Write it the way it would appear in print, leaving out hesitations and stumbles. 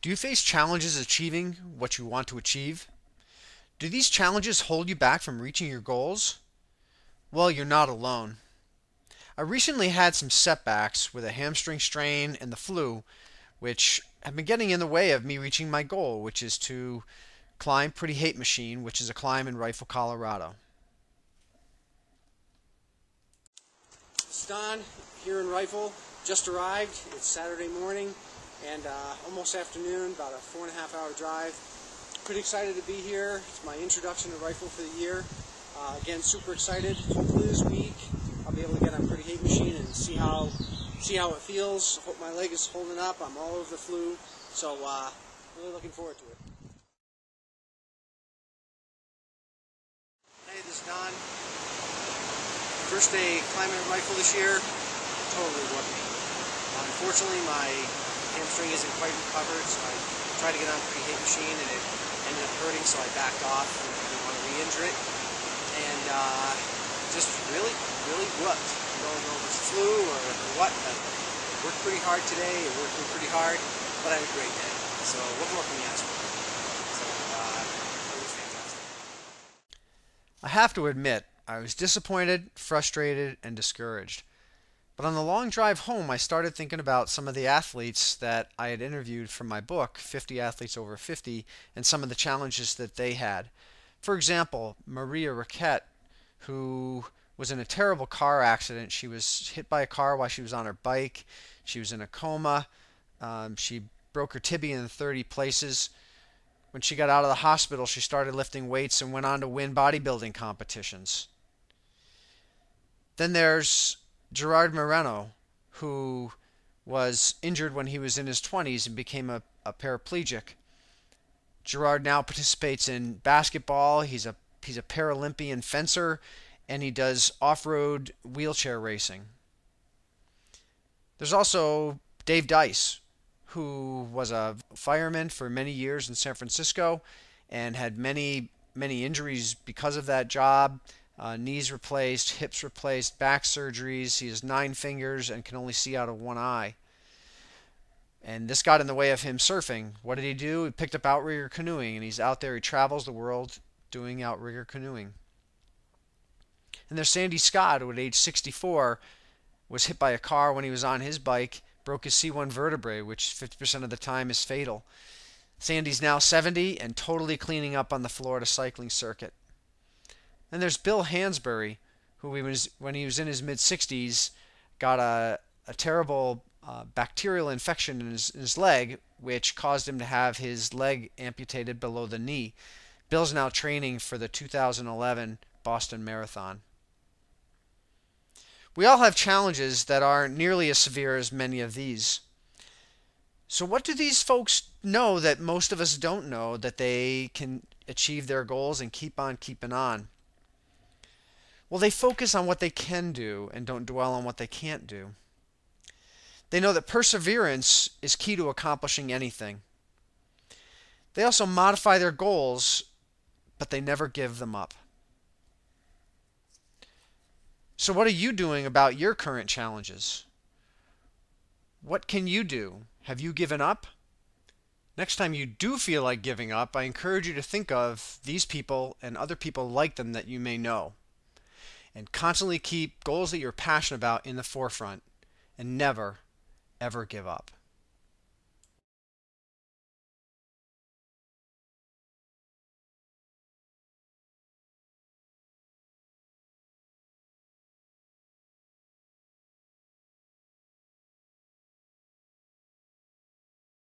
Do you face challenges achieving what you want to achieve? Do these challenges hold you back from reaching your goals? Well, you're not alone. I recently had some setbacks with a hamstring strain and the flu, which have been getting in the way of me reaching my goal, which is to climb Pretty Hate Machine, which is a climb in Rifle, Colorado. It's Don here in Rifle. Just arrived. It's Saturday morning and almost afternoon, about a 4.5-hour drive. Pretty excited to be here. It's my introduction to Rifle for the year. Again, super excited. Hopefully this week I'll be able to get on Pretty Hate Machine and see how it feels. Hope my leg is holding up. I'm all over the flu, so really looking forward to it. Hey, this is Don. First day climbing a Rifle this year. Totally whooped me. Unfortunately, my hamstring isn't quite recovered, so I tried to get on Pretty Hate Machine and it ended up hurting, so I backed off and didn't want to re-injure it. And just really whooped. I don't know if it's flu or what, but I worked pretty hard today. It worked pretty hard, but I had a great day. So what more can you ask for? So it was fantastic. I have to admit, I was disappointed, frustrated, and discouraged. But on the long drive home, I started thinking about some of the athletes that I had interviewed from my book, 50 Athletes Over 50, and some of the challenges that they had. For example, Maria Raquette, who was in a terrible car accident. She was hit by a car while she was on her bike. She was in a coma. She broke her tibia in 30 places. When she got out of the hospital, she started lifting weights and went on to win bodybuilding competitions. Then there's Gerard Moreno, who was injured when he was in his 20s and became a paraplegic. Gerard now participates in basketball. He's a Paralympian fencer, and he does off-road wheelchair racing. There's also Dave Dice, who was a fireman for many years in San Francisco and had many injuries because of that job. Knees replaced, hips replaced, back surgeries. He has 9 fingers and can only see out of one eye. And this got in the way of him surfing. What did he do? He picked up outrigger canoeing, and he's out there. He travels the world doing outrigger canoeing. And there's Sandy Scott, who at age 64 was hit by a car when he was on his bike, broke his C1 vertebrae, which 50% of the time is fatal. Sandy's now 70 and totally cleaning up on the Florida cycling circuit. And there's Bill Hansberry, who when he was in his mid-60s, got a terrible bacterial infection in his leg, which caused him to have his leg amputated below the knee. Bill's now training for the 2011 Boston Marathon. We all have challenges that aren't nearly as severe as many of these. So what do these folks know that most of us don't know, that they can achieve their goals and keep on keeping on? Well, they focus on what they can do and don't dwell on what they can't do. They know that perseverance is key to accomplishing anything. They also modify their goals, but they never give them up. So what are you doing about your current challenges? What can you do? Have you given up? Next time you do feel like giving up, I encourage you to think of these people and other people like them that you may know. And constantly keep goals that you're passionate about in the forefront and never, ever give up.